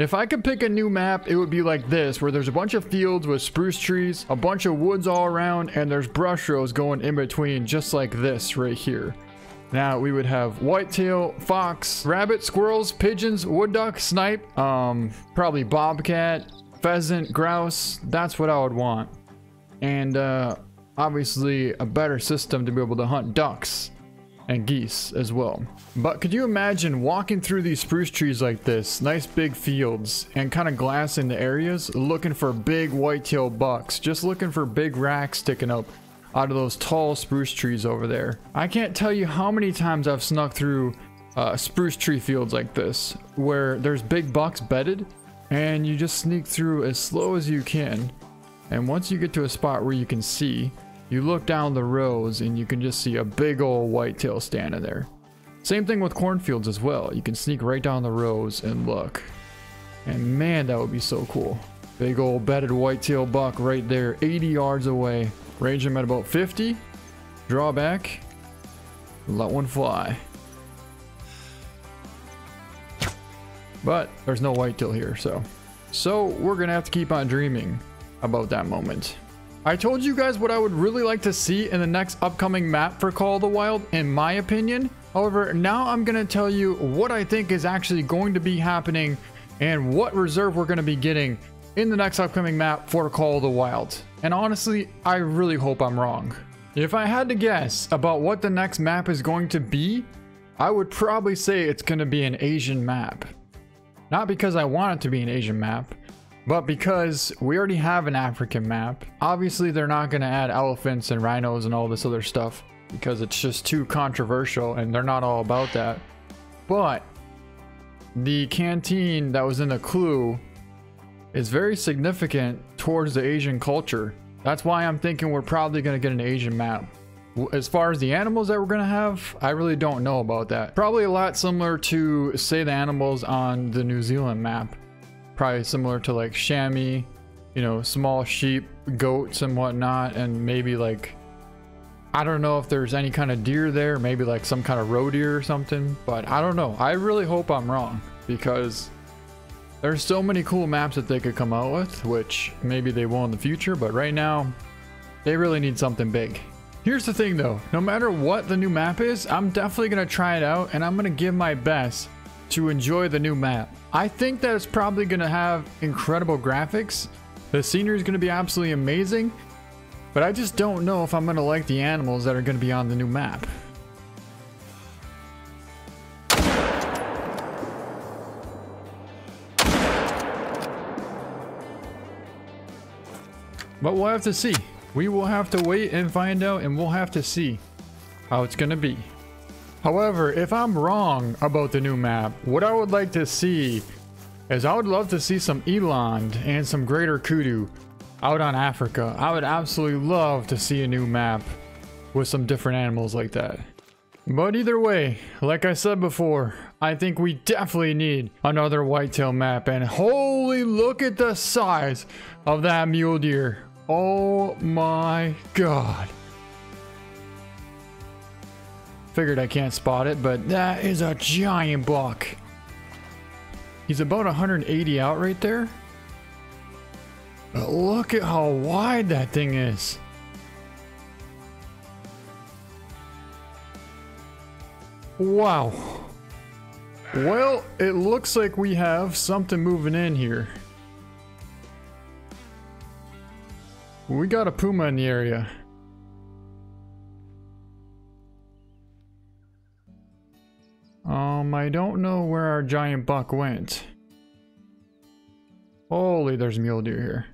If I could pick a new map, it would be like this, where there's a bunch of fields with spruce trees, a bunch of woods all around, and there's brush rows going in between, just like this right here. Now we would have whitetail, fox, rabbit, squirrels, pigeons, wood duck, snipe, probably bobcat, pheasant, grouse. That's what I would want. And obviously a better system to be able to hunt ducks and geese as well. But could you imagine walking through these spruce trees like this, nice big fields, and kind of glassing the areas, looking for big whitetail bucks, just looking for big racks sticking up out of those tall spruce trees over there. I can't tell you how many times I've snuck through spruce tree fields like this, where there's big bucks bedded, and you just sneak through as slow as you can. And once you get to a spot where you can see, you look down the rows and you can just see a big old whitetail standing there. Same thing with cornfields as well. You can sneak right down the rows and look. And man, that would be so cool. Big old bedded whitetail buck right there, 80 yards away. Range him at about 50. Draw back. Let one fly. But there's no whitetail here, so we're gonna have to keep on dreaming about that moment. I told you guys what I would really like to see in the next upcoming map for Call of the Wild, in my opinion. However, now I'm gonna tell you what I think is actually going to be happening and what reserve we're gonna be getting in the next upcoming map for Call of the Wild. And honestly, I really hope I'm wrong. If I had to guess about what the next map is going to be, I would probably say it's gonna be an Asian map. Not because I want it to be an Asian map, but because we already have an African map. Obviously, they're not going to add elephants and rhinos and all this other stuff because it's just too controversial and they're not all about that. But the canteen that was in the clue is very significant towards the Asian culture. That's why I'm thinking we're probably going to get an Asian map. As far as the animals that we're going to have, I really don't know about that. Probably a lot similar to, say, the animals on the New Zealand map. Probably similar to like chamois, you know, small sheep, goats and whatnot, and maybe like, I don't know if there's any kind of deer there, maybe like some kind of roe deer or something, but I don't know. I really hope I'm wrong because there's so many cool maps that they could come out with, which maybe they will in the future, but right now they really need something big. Here's the thing though, no matter what the new map is, I'm definitely gonna try it out and I'm gonna give my best to enjoy the new map. I think that it's probably going to have incredible graphics. The scenery is going to be absolutely amazing, but I just don't know if I'm going to like the animals that are going to be on the new map. But we'll have to see. We will have to wait and find out, and we'll have to see how it's going to be. However, if I'm wrong about the new map, what I would like to see is I would love to see some eland and some greater kudu out on Africa. I would absolutely love to see a new map with some different animals like that. But either way, like I said before, I think we definitely need another whitetail map. And holy, look at the size of that mule deer. Oh my god. Figured I can't spot it, but that is a giant buck. He's about 180 out right there. But look at how wide that thing is. Wow. Well, it looks like we have something moving in here. We got a puma in the area. I don't know where our giant buck went. Holy, there's mule deer here.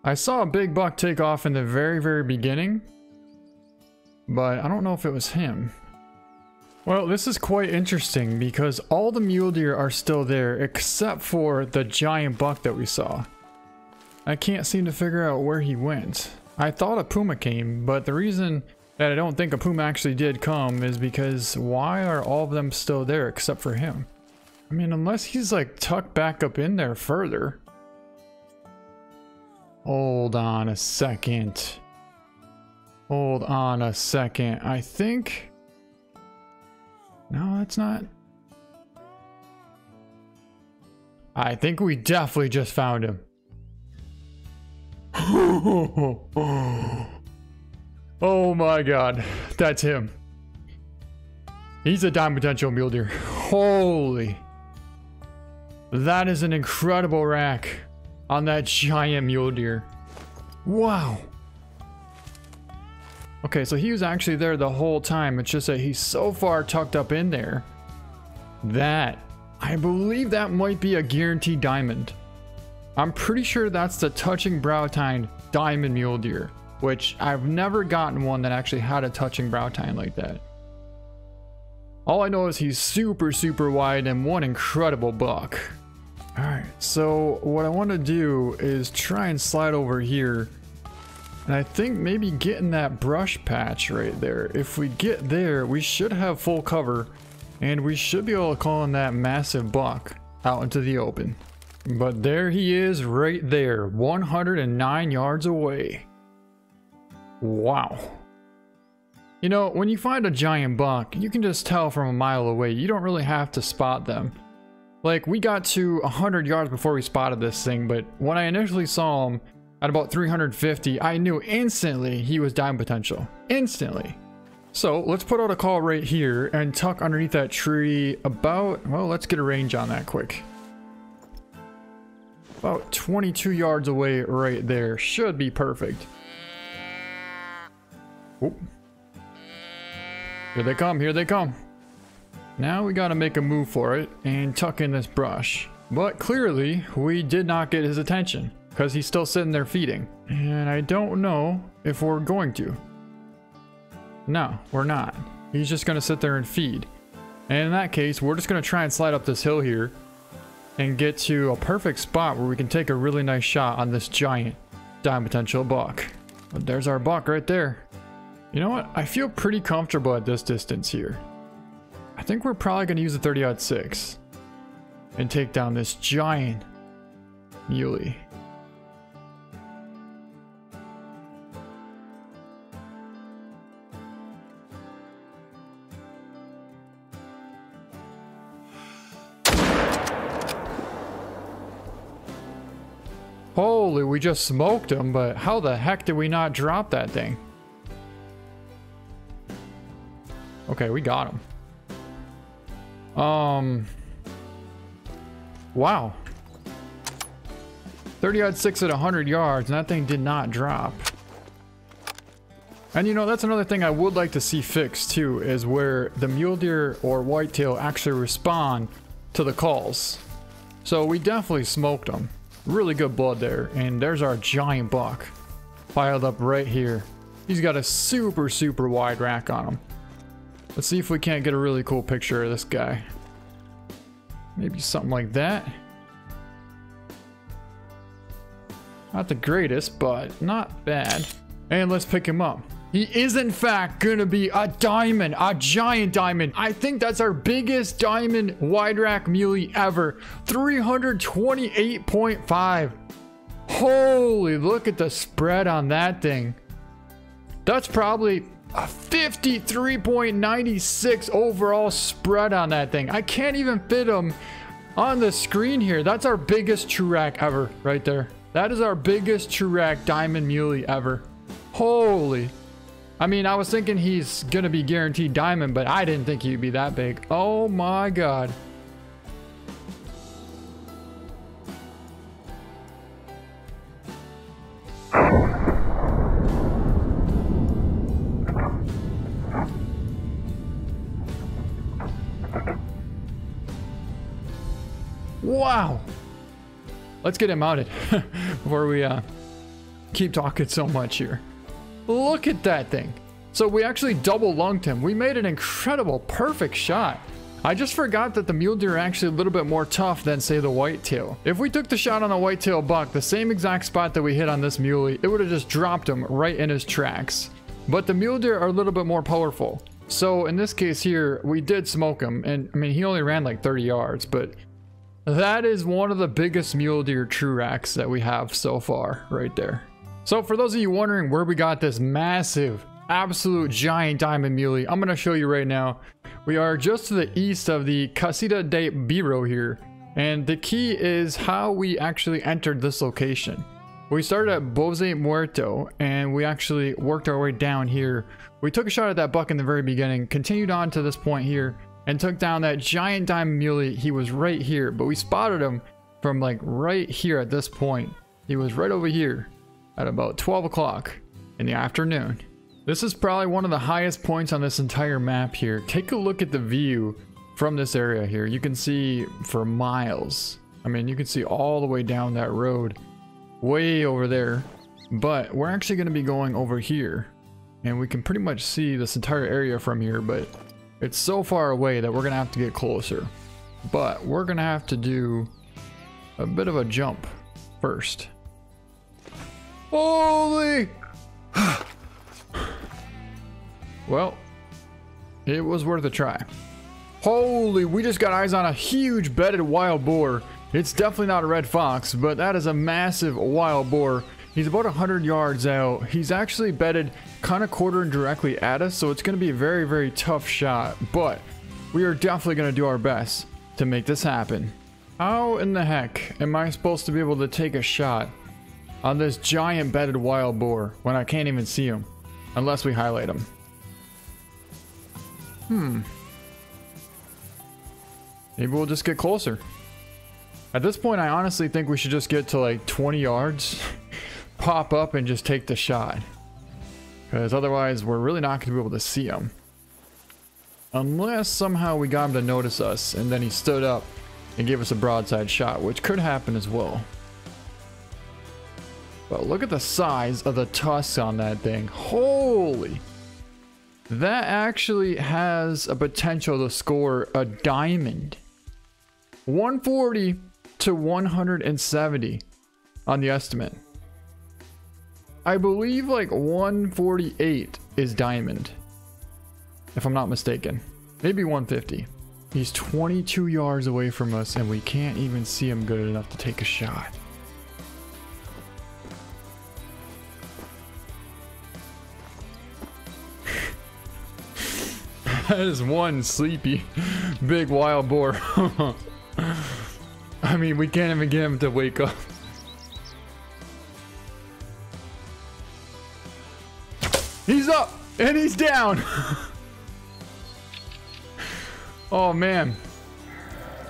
I saw a big buck take off in the very beginning, but I don't know if it was him. Well, this is quite interesting because all the mule deer are still there except for the giant buck that we saw. I can't seem to figure out where he went. I thought a puma came, but the reason that I don't think a puma actually did come is because why are all of them still there except for him? I mean, unless he's like tucked back up in there further. Hold on a second. Hold on a second. I think... No, that's not... I think we definitely just found him. Oh my god, that's him. He's a diamond potential mule deer. Holy. That is an incredible rack on that giant mule deer. Wow. Okay, so he was actually there the whole time. It's just that he's so far tucked up in there that I believe that might be a guaranteed diamond. I'm pretty sure that's the touching brow tine diamond mule deer, which I've never gotten one that actually had a touching brow tine like that. All I know is he's super, super wide and one incredible buck. All right, so what I want to do is try and slide over here. And I think maybe getting that brush patch right there. If we get there, we should have full cover and we should be able to call in that massive buck out into the open. But there he is right there, 109 yards away. Wow. You know, when you find a giant buck, you can just tell from a mile away. You don't really have to spot them. Like, we got to 100 yards before we spotted this thing, but when I initially saw him at about 350, I knew instantly he was diamond potential. Instantly. So let's put out a call right here and tuck underneath that tree about, well, let's get a range on that quick. About 22 yards away right there. Should be perfect. Oop. Here they come, here they come. Now we gotta make a move for it and tuck in this brush. But clearly, we did not get his attention because he's still sitting there feeding. And I don't know if we're going to. No, we're not. He's just gonna sit there and feed. And in that case, we're just gonna try and slide up this hill here and get to a perfect spot where we can take a really nice shot on this giant diamond potential buck. But there's our buck right there. You know what? I feel pretty comfortable at this distance here. I think we're probably going to use a 30-06 and take down this giant muley. Holy, we just smoked him, but how the heck did we not drop that thing? Okay, we got him. Wow. 30-06 at 100 yards, and that thing did not drop. And you know, that's another thing I would like to see fixed too, is where the mule deer or whitetail actually respond to the calls. So we definitely smoked them. Really good blood there. And there's our giant buck piled up right here. He's got a super, super wide rack on him. Let's see if we can't get a really cool picture of this guy. Maybe something like that. Not the greatest, but not bad. And let's pick him up. He is in fact gonna be a diamond, a giant diamond. I think that's our biggest diamond wide rack muley ever. 328.5. Holy, look at the spread on that thing. That's probably a 53.96 overall spread on that thing. I can't even fit him on the screen here. That's our biggest true rack ever right there. That is our biggest true rack diamond muley ever. Holy. I mean, I was thinking he's gonna be guaranteed diamond, but I didn't think he'd be that big. Oh my god. Wow. Let's get him mounted before we keep talking so much here. Look at that thing. So we actually double lunged him. We made an incredible, perfect shot. I just forgot that the mule deer are actually a little bit more tough than, say, the whitetail. If we took the shot on a whitetail buck, the same exact spot that we hit on this muley, it would have just dropped him right in his tracks. But the mule deer are a little bit more powerful. So in this case here, we did smoke him. And I mean, he only ran like 30 yards, but that is one of the biggest mule deer true racks that we have so far right there. So for those of you wondering where we got this massive, absolute giant diamond muley, I'm going to show you right now. We are just to the east of the Casita de Biro here. And the key is how we actually entered this location. We started at Boze Muerto and we actually worked our way down here. We took a shot at that buck in the very beginning, continued on to this point here, and took down that giant diamond muley. He was right here, but we spotted him from like right here at this point. He was right over here at about 12 o'clock in the afternoon. This is probably one of the highest points on this entire map here. Take a look at the view from this area here. You can see for miles. I mean, you can see all the way down that road, way over there. But we're actually going to be going over here, and we can pretty much see this entire area from here, but it's so far away that we're going to have to get closer. But we're going to have to do a bit of a jump first. Holy! Well, it was worth a try. Holy, we just got eyes on a huge bedded wild boar. It's definitely not a red fox, but that is a massive wild boar. He's about 100 yards out. He's actually bedded kind of quartering directly at us, so it's going to be a very, very tough shot. But we are definitely going to do our best to make this happen. How in the heck am I supposed to be able to take a shot on this giant bedded wild boar when I can't even see him? Unless we highlight him. Maybe we'll just get closer. At this point, I honestly think we should just get to like 20 yards, pop up, and just take the shot. Because otherwise, we're really not going to be able to see him. Unless somehow we got him to notice us, and then he stood up and gave us a broadside shot, which could happen as well. But look at the size of the tusks on that thing. Holy! That actually has a potential to score a diamond. 140 to 170 on the estimate. I believe like 148 is diamond, if I'm not mistaken. Maybe 150. He's 22 yards away from us and we can't even see him good enough to take a shot. That is one sleepy big wild boar. I mean, we can't even get him to wake up. He's up and he's down. Oh man,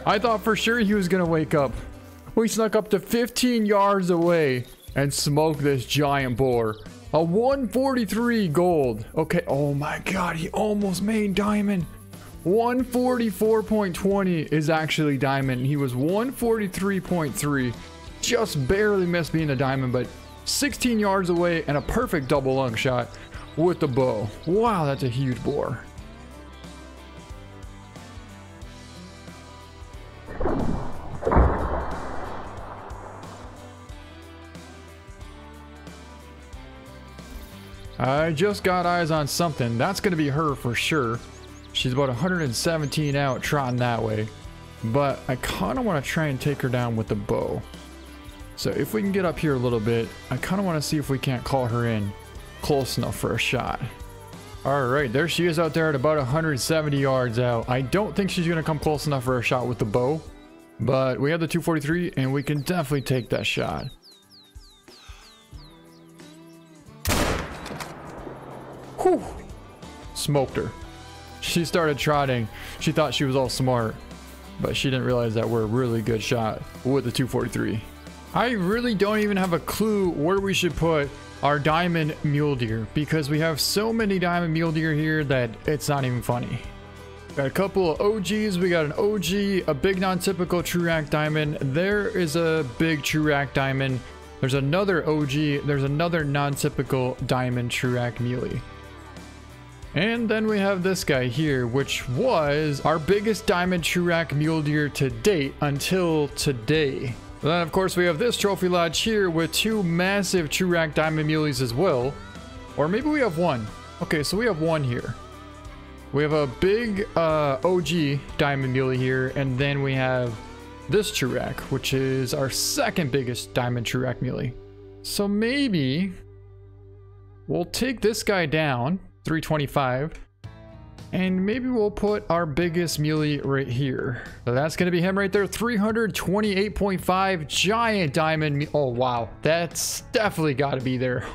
I thought for sure he was gonna wake up. We snuck up to 15 yards away and smoked this giant boar. A 143 gold. Okay, oh my god, he almost made diamond. 144.20 is actually diamond. He was 143.3. Just barely missed being a diamond, but 16 yards away and a perfect double lung shot with the bow. Wow, that's a huge boar. I just got eyes on something. That's going to be her for sure. She's about 117 out, trotting that way. But I kind of want to try and take her down with the bow. So if we can get up here a little bit, I kind of want to see if we can't call her in close enough for a shot. Alright, there she is out there at about 170 yards out. I don't think she's going to come close enough for a shot with the bow. But we have the 243 and we can definitely take that shot. Whew. Smoked her. She started trotting. She thought she was all smart, but she didn't realize that we're a really good shot with the 243. I really don't even have a clue where we should put our diamond mule deer because we have so many diamond mule deer here that it's not even funny. Got a couple of OGs. We got an OG, a big non-typical true rack diamond. There is a big true rack diamond. There's another OG. There's another non-typical diamond true rack muley. And then we have this guy here, which was our biggest diamond true rack mule deer to date until today. And then of course we have this trophy lodge here with two massive true rack diamond muleys as well. Or maybe we have one. Okay, so we have one here. We have a big OG diamond muley here, and then we have this true rack, which is our second biggest diamond true rack muley. So maybe we'll take this guy down, 325, And maybe we'll put our biggest muley right here. So that's going to be him right there. 328.5 giant diamond. Oh, wow. That's definitely got to be there.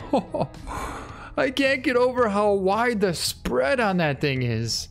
I can't get over how wide the spread on that thing is.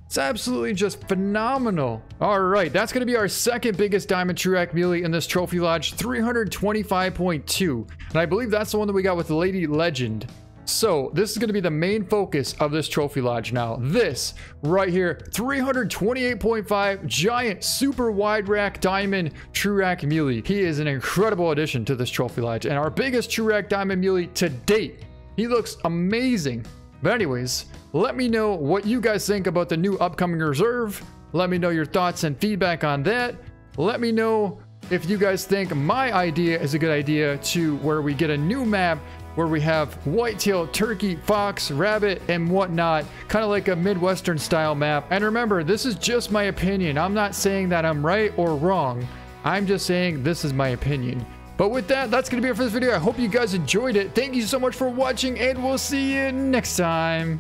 It's absolutely just phenomenal. All right, that's going to be our second biggest diamond Truax muley in this trophy lodge, 325.2. And I believe that's the one that we got with Lady Legend. So this is going to be the main focus of this trophy lodge now. This right here, 328.5 giant super wide rack diamond Truax muley. He is an incredible addition to this trophy lodge and our biggest Truax diamond muley to date. He looks amazing. But anyways, let me know what you guys think about the new upcoming reserve. Let me know your thoughts and feedback on that. Let me know if you guys think my idea is a good idea to where we get a new map where we have whitetail, turkey, fox, rabbit, and whatnot, kind of like a Midwestern style map. And remember, this is just my opinion. I'm not saying that I'm right or wrong. I'm just saying this is my opinion. But with that, that's going to be it for this video. I hope you guys enjoyed it. Thank you so much for watching, and we'll see you next time.